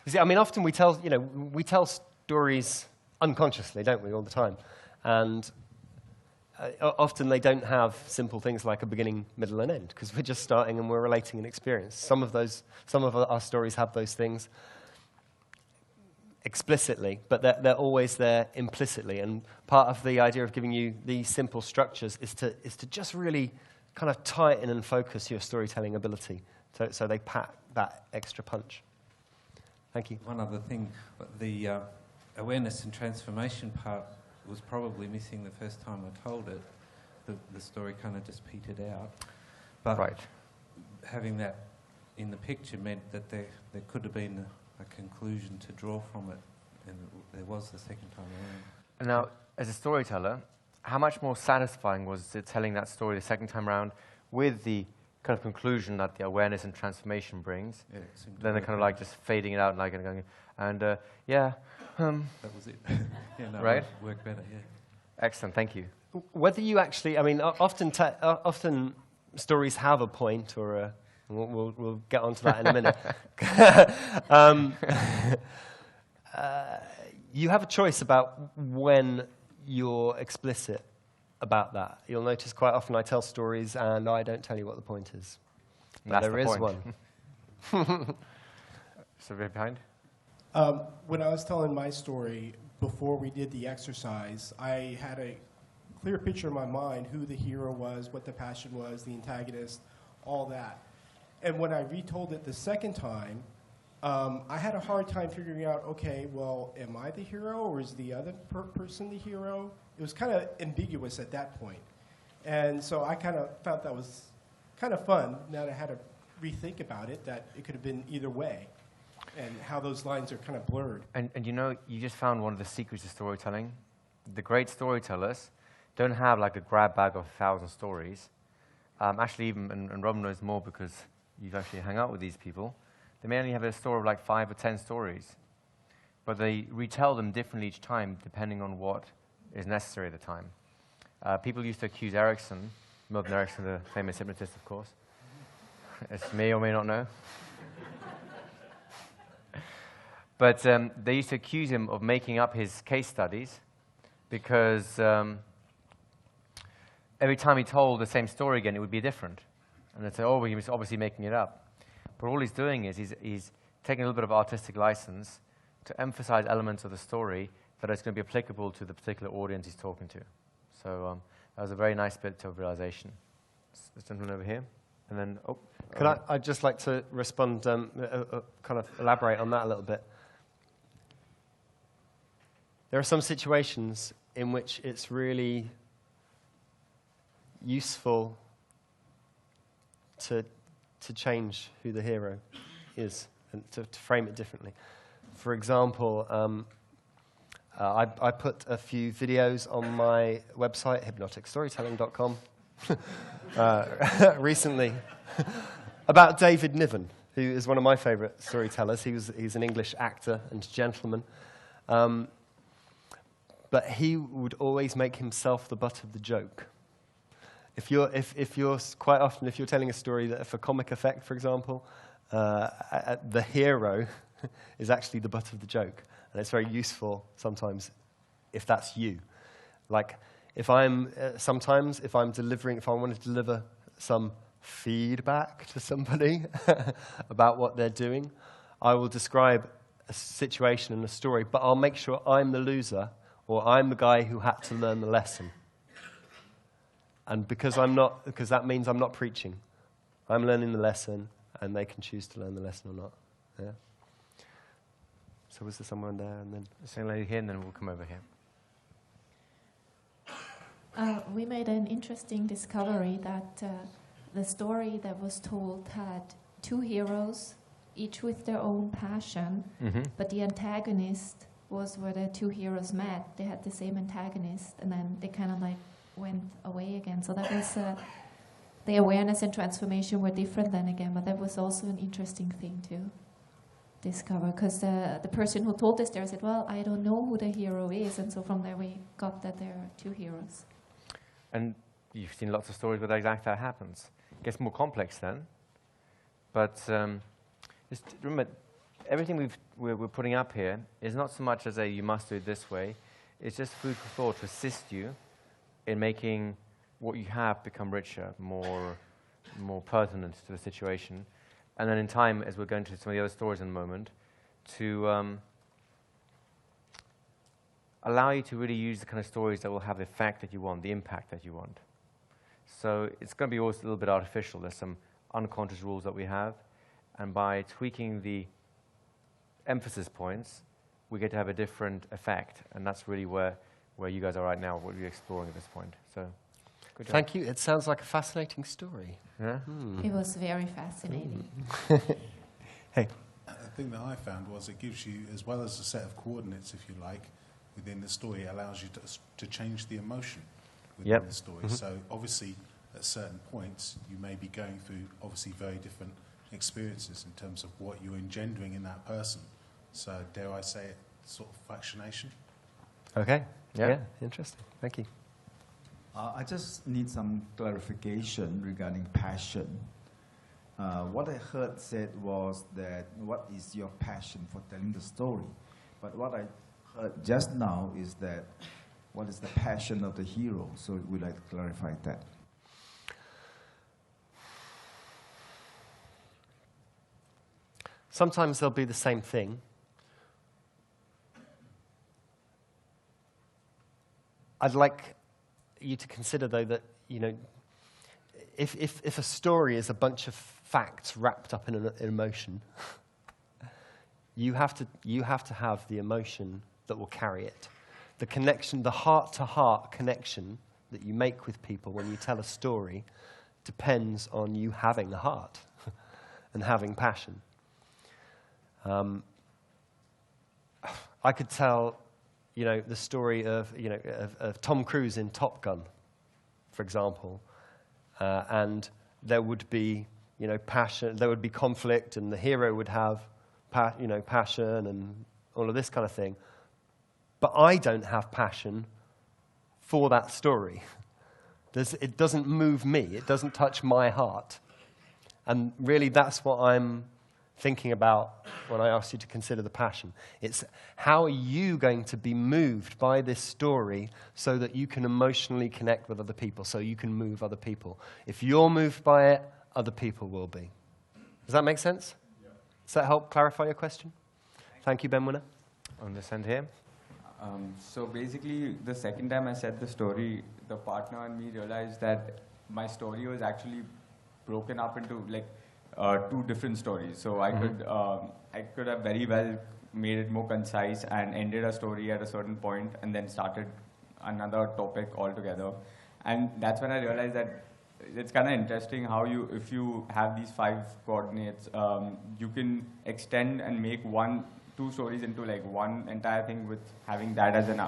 You see, I mean, often we tell stories unconsciously, don't we, all the time? And often they don't have simple things like a beginning, middle, and end, because we're just starting and we're relating an experience. Some of our stories have those things explicitly, but they're always there implicitly. And part of the idea of giving you these simple structures is to just really kind of tighten and focus your storytelling ability, so they pack that extra punch. Thank you. One other thing, the awareness and transformation part was probably missing the first time I told it. The story kind of just petered out. But having that in the picture meant that there could have been a conclusion to draw from it, and there was the second time around. And now, as a storyteller, how much more satisfying was it telling that story the second time around with the kind of conclusion that the awareness and transformation brings, then they're kind of like just fading it out and like going, and that was it. Yeah, no, right? It worked better, yeah. Excellent, thank you. Whether you actually, I mean, often stories have a point or a, we'll get onto that in a minute. You have a choice about when you're explicit about that. You'll notice quite often I tell stories and I don't tell you what the point is. But there is one. So right behind? When I was telling my story, before we did the exercise, I had a clear picture in my mind who the hero was, what the passion was, the antagonist, all that. And when I retold it the second time, I had a hard time figuring out, okay, well, am I the hero or is the other person the hero? It was kind of ambiguous at that point. And so I kind of felt that was kind of fun, now that I had to rethink about it, that it could have been either way, and how those lines are kind of blurred. And you know, you just found one of the secrets of storytelling. The great storytellers don't have like a grab bag of 1,000 stories. Actually, even, and Rob knows more because you've actually hung out with these people, they may only have a story of like 5 or 10 stories. But they retell them differently each time, depending on what is necessary at the time. People used to accuse Erickson, Milton Erickson, the famous hypnotist, of course. As you may or may not know. But they used to accuse him of making up his case studies because every time he told the same story again, it would be different. And they'd say, oh, well, he was obviously making it up. But all he's doing is he's taking a little bit of artistic license to emphasize elements of the story that is going to be applicable to the particular audience he's talking to. So that was a very nice bit of realization. There's gentleman over here. And then, I'd just like to respond, kind of elaborate on that a little bit. There are some situations in which it's really useful to change who the hero is and to frame it differently. For example, I put a few videos on my website, hypnoticstorytelling.com, recently about David Niven, who is one of my favorite storytellers. He's an English actor and gentleman. But he would always make himself the butt of the joke. If you're quite often, if you're telling a story that for comic effect, for example, the hero is actually the butt of the joke. And it's very useful sometimes if that's you. Like, if I want to deliver some feedback to somebody about what they're doing, I will describe a situation and a story, but I'll make sure I'm the loser or I'm the guy who had to learn the lesson. And because that means I'm not preaching. I'm learning the lesson, and they can choose to learn the lesson or not. Yeah. So was there someone there, and then the same lady here, and then we'll come over here. We made an interesting discovery that the story that was told had two heroes, each with their own passion, but the antagonist was where the two heroes met. They had the same antagonist, and then they kind of like went away again. So that was the awareness and transformation were different then again, but that was also an interesting thing to discover, because the person who told us there said, well, I don't know who the hero is, and so from there we got that there are two heroes. And you've seen lots of stories where exactly that happens. It gets more complex then, but just remember, everything we're putting up here is not so much as a you must do it this way. It's just food for thought to assist you in making what you have become richer, more pertinent to the situation. And then in time, as we're going to some of the other stories in a moment, to allow you to really use the kind of stories that will have the effect that you want, the impact that you want. So it's going to be always a little bit artificial. There's some unconscious rules that we have, and by tweaking the emphasis points, we get to have a different effect, and that's really where you guys are right now, what you're exploring at this point. So, good job. Thank you. It sounds like a fascinating story. Yeah? It was very fascinating. Hey. The thing that I found was it gives you, as well as a set of coordinates, if you like, within the story, it allows you to change the emotion within the story. So obviously, at certain points, you may be going through obviously very different experiences in terms of what you're engendering in that person. So dare I say it, sort of fractionation. Okay. Yeah. Interesting. Thank you. I just need some clarification regarding passion. What I heard said was that what is your passion for telling the story? But what I heard just now is that what is the passion of the hero? So we'd like to clarify that. Sometimes they'll be the same thing. I'd like you to consider, though, that, you know, if a story is a bunch of facts wrapped up in an emotion, you have to have the emotion that will carry it. The connection, the heart-to-heart connection that you make with people when you tell a story depends on you having a heart and having passion. I could tell, you know, the story of, you know, of Tom Cruise in Top Gun, for example, and there would be, you know, passion, there would be conflict, and the hero would have, you know, passion and all of this kind of thing. But I don't have passion for that story. It doesn't move me. It doesn't touch my heart. And really, that's what I'm thinking about when I asked you to consider the passion. It's how are you going to be moved by this story so that you can emotionally connect with other people, so you can move other people. If you're moved by it, other people will be. Does that make sense? Yeah. Does that help clarify your question? Thank you, Ben Winner. On this end here. So basically, the second time I said the story, the partner and me realized that my story was actually broken up into like two different stories. So I could have very well made it more concise and ended a story at a certain point and then started another topic altogether. And that's when I realized that it's kind of interesting how if you have these 5 coordinates, you can extend and make 2 stories into like one entire thing with having that as an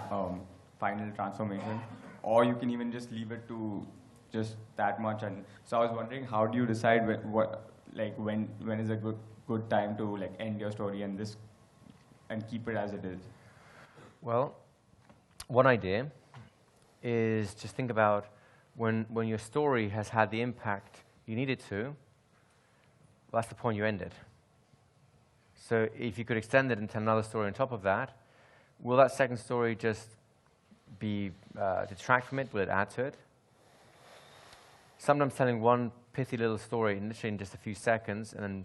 final transformation, or you can even just leave it to just that much. And so I was wondering, how do you decide when is a good time to like end your story and keep it as it is? Well, one idea is just think about when your story has had the impact you need it to, well, that's the point you end it. So if you could extend it into another story on top of that, will that second story just be detract from it? Will it add to it? Sometimes telling one pithy little story, literally in just a few seconds, and then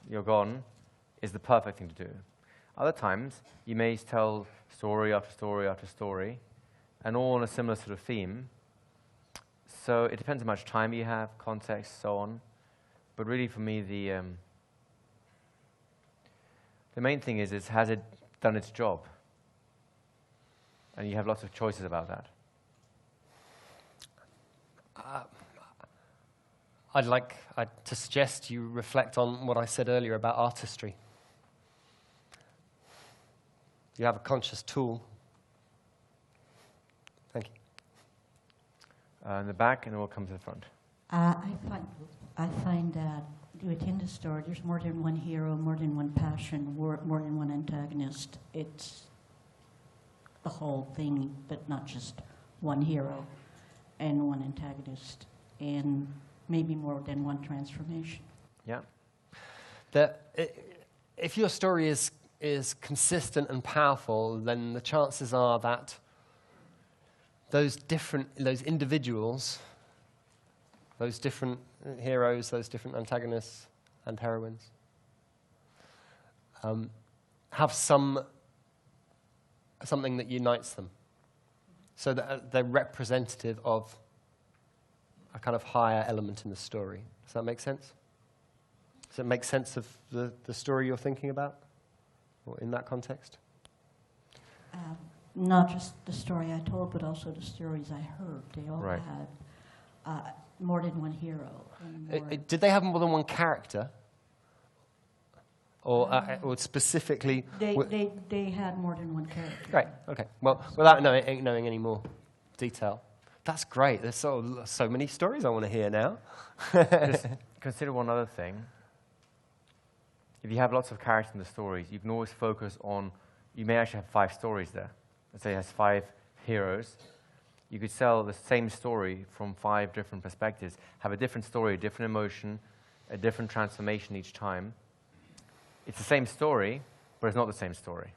you're gone, is the perfect thing to do. Other times, you may tell story after story after story, and all on a similar sort of theme. So it depends how much time you have, context, so on. But really, for me, the main thing is has it done its job? And you have lots of choices about that. I'd like to suggest you reflect on what I said earlier about artistry. You have a conscious tool. Thank you. In the back, and then we'll come to the front. I find that you attend a story, there's more than one hero, more than one passion, more than one antagonist. It's the whole thing, but not just one hero and one antagonist, and maybe more than one transformation. Yeah. If your story is consistent and powerful, then the chances are that those individuals, those different heroes, those different antagonists and heroines, have something that unites them, so that they're representative of a kind of higher element in the story. Does that make sense? Does it make sense of the story you're thinking about, or in that context? Not just the story I told, but also the stories I heard. They all had more than one hero. Did they have more than one character? Or specifically... They had more than one character. Great, okay. Well, without knowing any more detail. That's great. There's so many stories I want to hear now. Just consider one other thing. If you have lots of characters in the stories, you can always focus on... You may actually have 5 stories there. Let's say it has 5 heroes. You could sell the same story from 5 different perspectives, have a different story, a different emotion, a different transformation each time. It's the same story, but it's not the same story.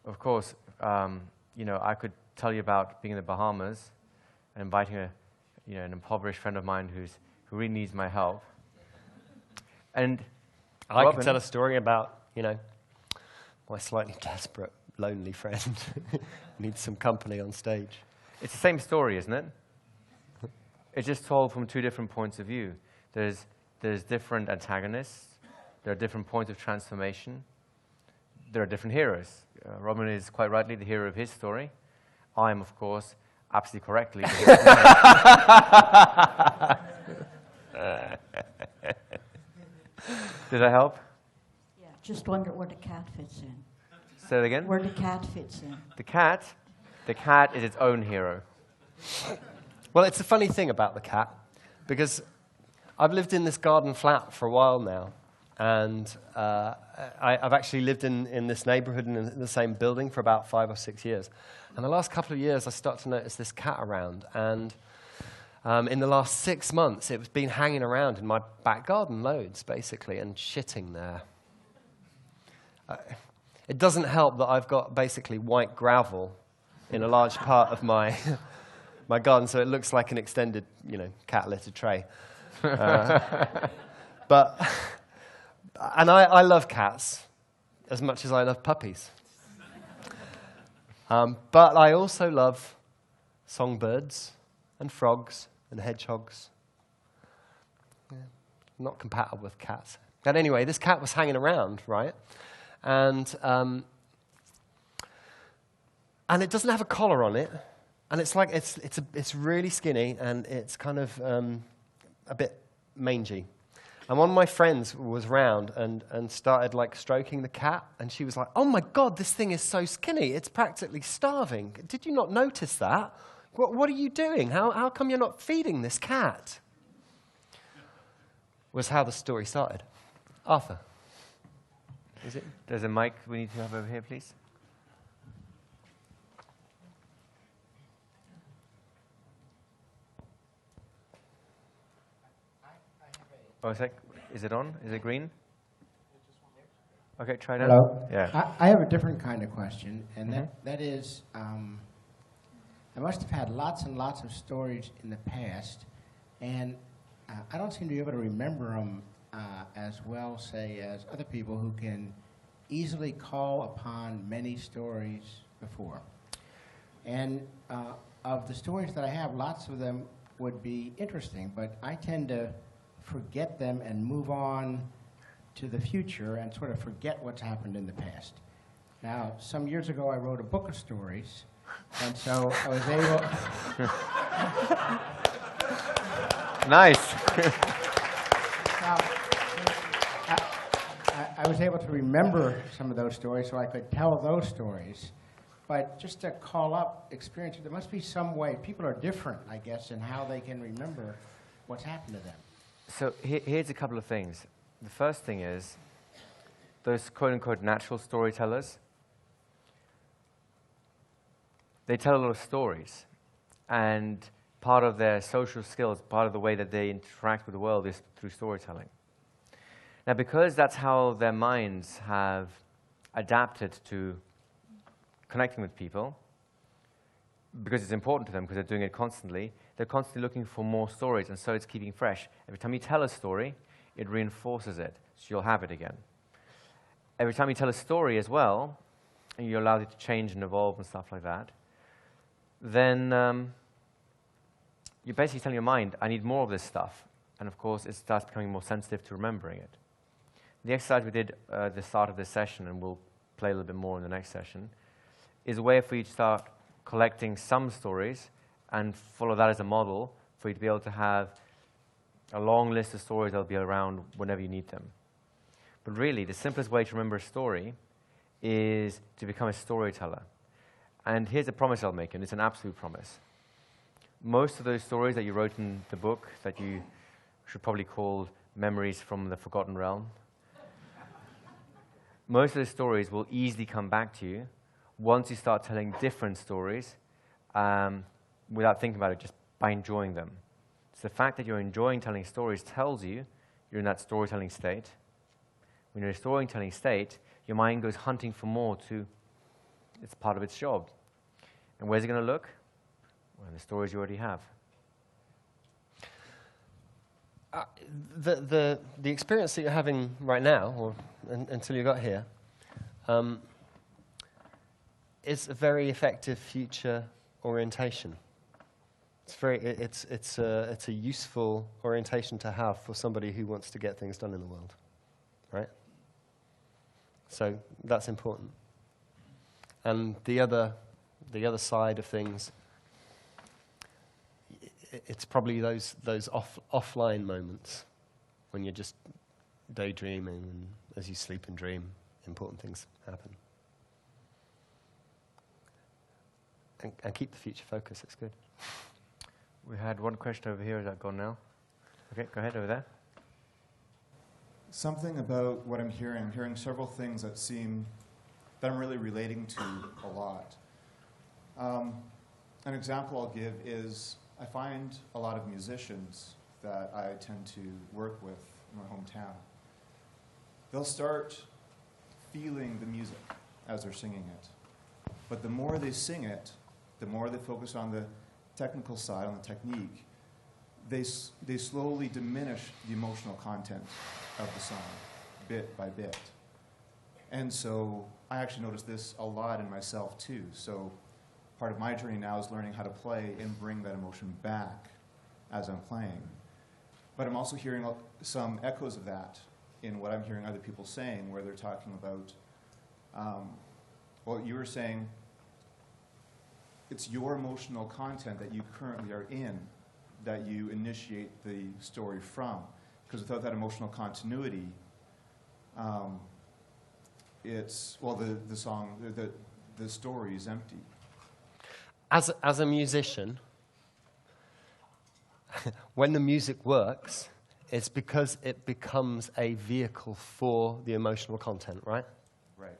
Of course, I could tell you about being in the Bahamas and inviting an impoverished friend of mine who really needs my help. And I could tell a story about, my slightly desperate, lonely friend needs some company on stage. It's the same story, isn't it? It's just told from 2 different points of view. There's different antagonists. There are different points of transformation. There are different heroes. Robin is quite rightly the hero of his story. I am, of course, absolutely correctly the hero of mine. Did that help? Yeah, just wonder where the cat fits in. Say that again? Where the cat fits in. The cat is its own hero. Well, it's a funny thing about the cat, because I've lived in this garden flat for a while now, and I've actually lived in this neighborhood and in the same building for about 5 or 6 years. And the last couple of years, I start to notice this cat around, and in the last 6 months, it's been hanging around in my back garden loads, basically, and shitting there. It doesn't help that I've got basically white gravel in a large part of my garden, so it looks like an extended, cat litter tray. And I love cats as much as I love puppies. But I also love songbirds and frogs and hedgehogs. Yeah, not compatible with cats. But anyway, this cat was hanging around, right? And it doesn't have a collar on it, and it's really skinny, and it's kind of a bit mangy. And one of my friends was round and started stroking the cat, and she was like, "Oh my God, this thing is so skinny, it's practically starving. Did you not notice that? What are you doing? How come you're not feeding this cat?" Was how the story started. Arthur. Is it? There's a mic we need to have over here, please. Oh, is it on? Is it green? Okay, try it out. Hello. Yeah. I have a different kind of question, and that is, I must have had lots and lots of stories in the past, and I don't seem to be able to remember them as well, say, as other people who can easily call upon many stories before. And of the stories that I have, lots of them would be interesting, but I tend to forget them and move on to the future and sort of forget what's happened in the past. Now, some years ago, I wrote a book of stories, and so I was able... Nice. I was able to remember some of those stories, so I could tell those stories. But just to call up experiences, there must be some way. People are different, I guess, in how they can remember what's happened to them. So here's a couple of things. The first thing is, those quote-unquote natural storytellers, they tell a lot of stories. And part of their social skills, part of the way that they interact with the world is through storytelling. Now, because that's how their minds have adapted to connecting with people, because it's important to them, because they're doing it constantly, they're constantly looking for more stories, and so it's keeping fresh. Every time you tell a story, it reinforces it, so you'll have it again. Every time you tell a story as well, and you allow it to change and evolve and stuff like that, then you're basically telling your mind, I need more of this stuff. And of course, it starts becoming more sensitive to remembering it. The exercise we did at the start of this session, and we'll play a little bit more in the next session, is a way for you to start collecting some stories and follow that as a model for you to be able to have a long list of stories that will be around whenever you need them. But really, the simplest way to remember a story is to become a storyteller. And here's a promise I'll make, and it's an absolute promise. Most of those stories that you wrote in the book that you should probably call Memories from the Forgotten Realm, most of those stories will easily come back to you once you start telling different stories without thinking about it, just by enjoying them. So the fact that you're enjoying telling stories tells you you're in that storytelling state. When you're in a storytelling state, your mind goes hunting for more to, it's part of its job. And where's it going to look? Well, in the stories you already have. The experience that you're having right now, or until you got here, is a very effective future orientation. It's a useful orientation to have for somebody who wants to get things done in the world, right? So that's important. And the other side of things, it's probably those offline moments when you're just daydreaming, and as you sleep and dream, important things happen. And keep the future focus, it's good. We had one question over here. Is that gone now? Okay, go ahead over there. Something about what I'm hearing several things that I'm really relating to a lot. An example I'll give is I find a lot of musicians that I tend to work with in my hometown. They'll start feeling the music as they're singing it. But the more they sing it, the more they focus on the technical side, on the technique, they slowly diminish the emotional content of the song, bit by bit. And so I actually noticed this a lot in myself too. So part of my journey now is learning how to play and bring that emotion back as I'm playing. But I'm also hearing some echoes of that in what I'm hearing other people saying, where they're talking about, well, you were saying, it's your emotional content that you currently are in that you initiate the story from. Because without that emotional continuity, it's, well, the song, the story is empty. As a musician, when the music works, it's because it becomes a vehicle for the emotional content, right? Right.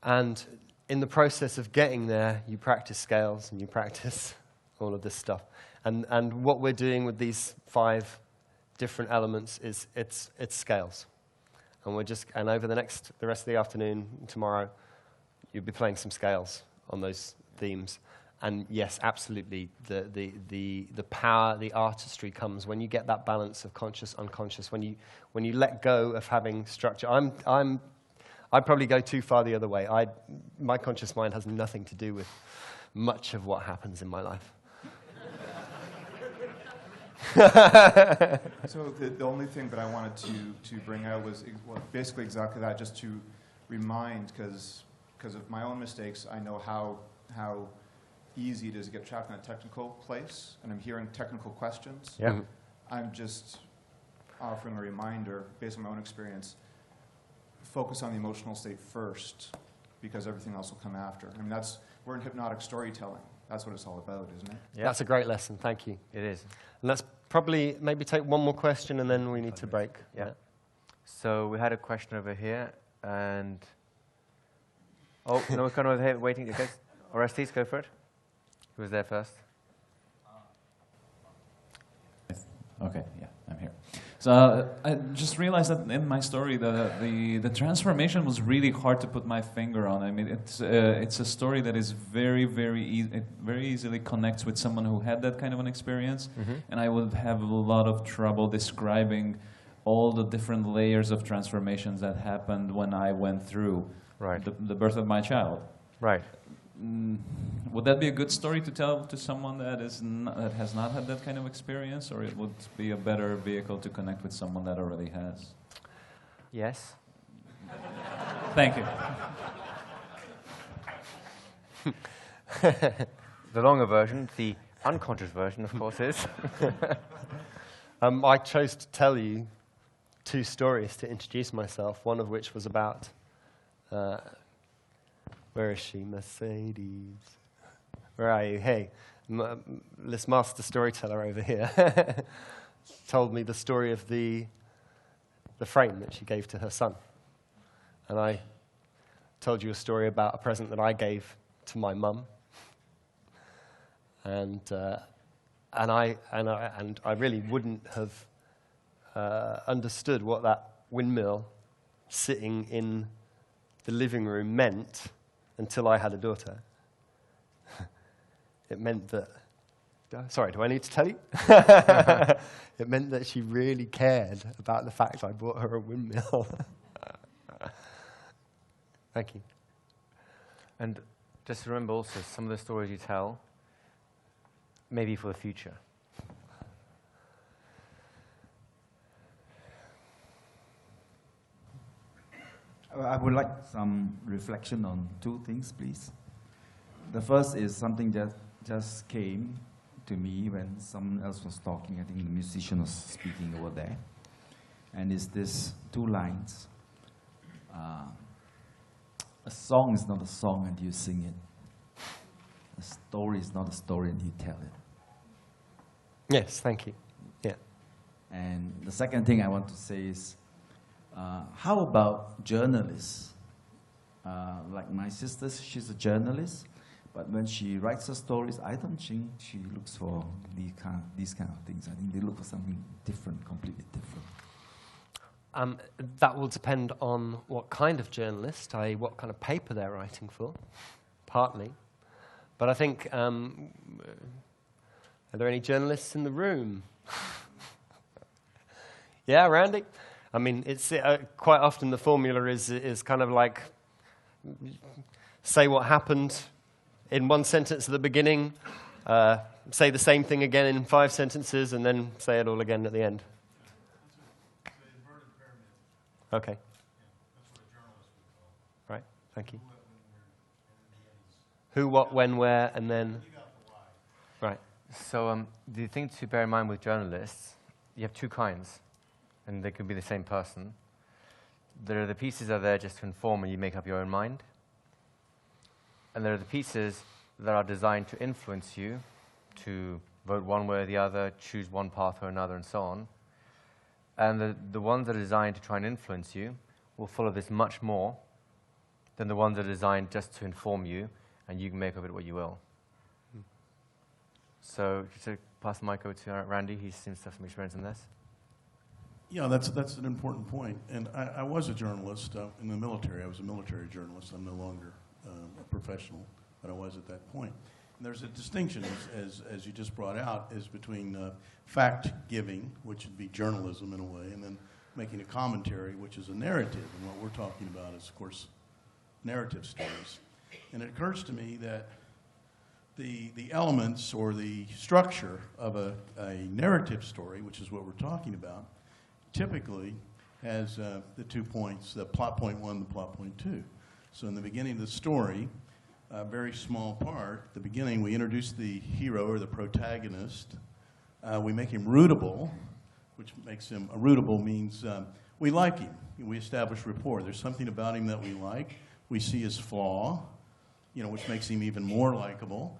And in the process of getting there, you practice scales and you practice all of this stuff. And what we're doing with these 5 different elements is it's scales. And over the rest of the afternoon, tomorrow, you'll be playing some scales on those themes. And yes, absolutely, the power, the artistry comes when you get that balance of conscious, unconscious, when you let go of having structure. I'd probably go too far the other way. My conscious mind has nothing to do with much of what happens in my life. So the only thing that I wanted to bring out was basically exactly that, just to remind, because of my own mistakes, I know how easy it is to get trapped in a technical place, and I'm hearing technical questions. Yeah. I'm just offering a reminder, based on my own experience, focus on the emotional state first, because everything else will come after. I mean, we're in hypnotic storytelling. That's what it's all about, isn't it? Yeah. That's a great lesson. Thank you. It is. And let's probably maybe take one more question, and then we need to break. Yeah. So we had a question over here, and oh, no, we're kind of over here waiting. Okay. Orestes, go for it. Who was there first? Okay, yeah, I'm here. So I just realized that in my story, the transformation was really hard to put my finger on. I mean, it's a story that is very easily connects with someone who had that kind of an experience, and I would have a lot of trouble describing all the different layers of transformations that happened when I went through the birth of my child. Right. Would that be a good story to tell to someone that that has not had that kind of experience, or it would be a better vehicle to connect with someone that already has? Yes. Thank you. The longer version, the unconscious version, of course, is. I chose to tell you 2 stories to introduce myself, one of which was about, where is she, Mercedes? Where are you? Hey, this master storyteller over here told me the story of the frame that she gave to her son. And I told you a story about a present that I gave to my mum. And I really wouldn't have understood what that windmill sitting in the living room meant until I had a daughter. It meant that, sorry, do I need to tell you? It meant that she really cared about the fact I bought her a windmill. Thank you. And just remember also, some of the stories you tell may be for the future. I would like some reflection on 2 things, please. The first is something that just came to me when someone else was talking. I think the musician was speaking over there. And it's this 2 lines. A song is not a song until you sing it. A story is not a story until you tell it. Yes, thank you. Yeah. And the second thing I want to say is, how about journalists? Like my sister, she's a journalist, but when she writes her stories, I don't think she looks for these kind of things. I think they look for something different, completely different. That will depend on what kind of journalist, i.e. what kind of paper they're writing for, partly. But I think, are there any journalists in the room? Yeah, Randy? I mean, it's quite often the formula is kind of like, say what happened in 1 sentence at the beginning, say the same thing again in 5 sentences, and then say it all again at the end. Okay. Right, thank you. Who, what, when, where, and then. Right. So the thing to bear in mind with journalists, you have 2 kinds, and they could be the same person. There are the pieces that are there just to inform and you make up your own mind. And there are the pieces that are designed to influence you, to vote one way or the other, choose one path or another, and so on. And the ones that are designed to try and influence you will follow this much more than the ones that are designed just to inform you, and you can make of it what you will. So, to pass the mic over to Randy, he seems to have some experience in this. Yeah, that's an important point. And I was a journalist in the military. I was a military journalist. I'm no longer a professional, but I was at that point. And there's a distinction, as you just brought out, is between fact-giving, which would be journalism in a way, and then making a commentary, which is a narrative. And what we're talking about is, of course, narrative stories. And it occurs to me that the elements or the structure of a narrative story, which is what we're talking about, typically has the 2 points, the plot point 1, the plot point 2. So in the beginning of the story, a very small part. At the beginning, we introduce the hero or the protagonist. We make him rootable, which makes him, rootable means we like him. We establish rapport. There's something about him that we like. We see his flaw, which makes him even more likable.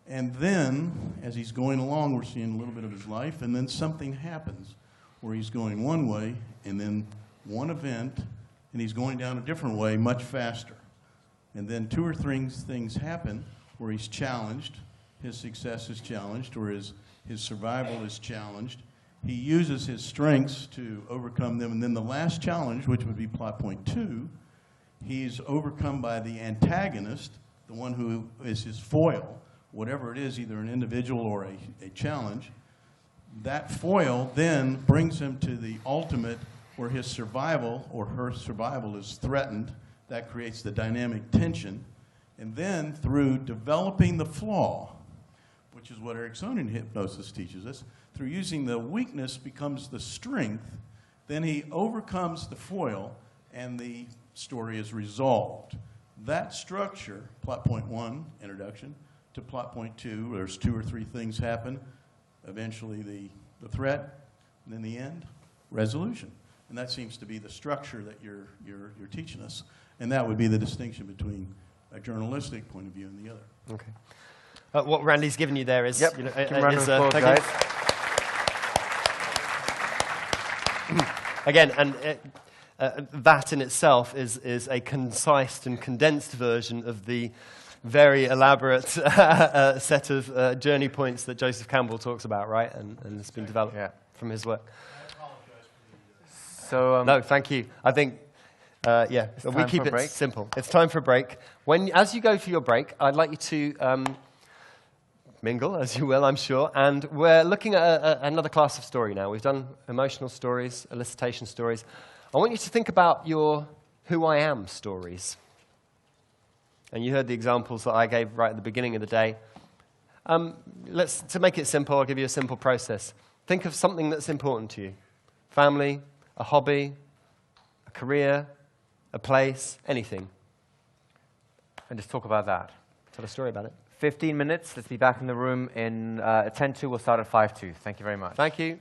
And then, as he's going along, we're seeing a little bit of his life, and then something happens where he's going one way, and then one event, and he's going down a different way much faster. And then 2 or 3 things happen where he's challenged, his success is challenged, or his survival is challenged. He uses his strengths to overcome them, and then the last challenge, which would be plot point 2, he's overcome by the antagonist, the one who is his foil, whatever it is, either an individual or a challenge. That foil then brings him to the ultimate where his survival or her survival is threatened. That creates the dynamic tension. And then through developing the flaw, which is what Ericksonian hypnosis teaches us, through using the weakness becomes the strength, then he overcomes the foil and the story is resolved. That structure, plot point 1, introduction, to plot point 2, there's 2 or 3 things happen, eventually the threat, and then the end, resolution. And that seems to be the structure that you're teaching us. And that would be the distinction between a journalistic point of view and the other. Okay. What Randy's given you there is, yep. Guys. Again, and that in itself is a concise and condensed version of the very elaborate set of journey points that Joseph Campbell talks about, right? And it's been developed from his work. So no, thank you. I think, we keep it simple. It's time for a break. As you go for your break, I'd like you to mingle, as you will, I'm sure. And we're looking at another class of story now. We've done emotional stories, elicitation stories. I want you to think about your who I am stories. And you heard the examples that I gave right at the beginning of the day. To make it simple, I'll give you a simple process. Think of something that's important to you. Family, a hobby, a career, a place, anything. And just talk about that. Tell a story about it. 15 minutes. Let's be back in the room in 10:02. We'll start at 5:02. Thank you very much. Thank you.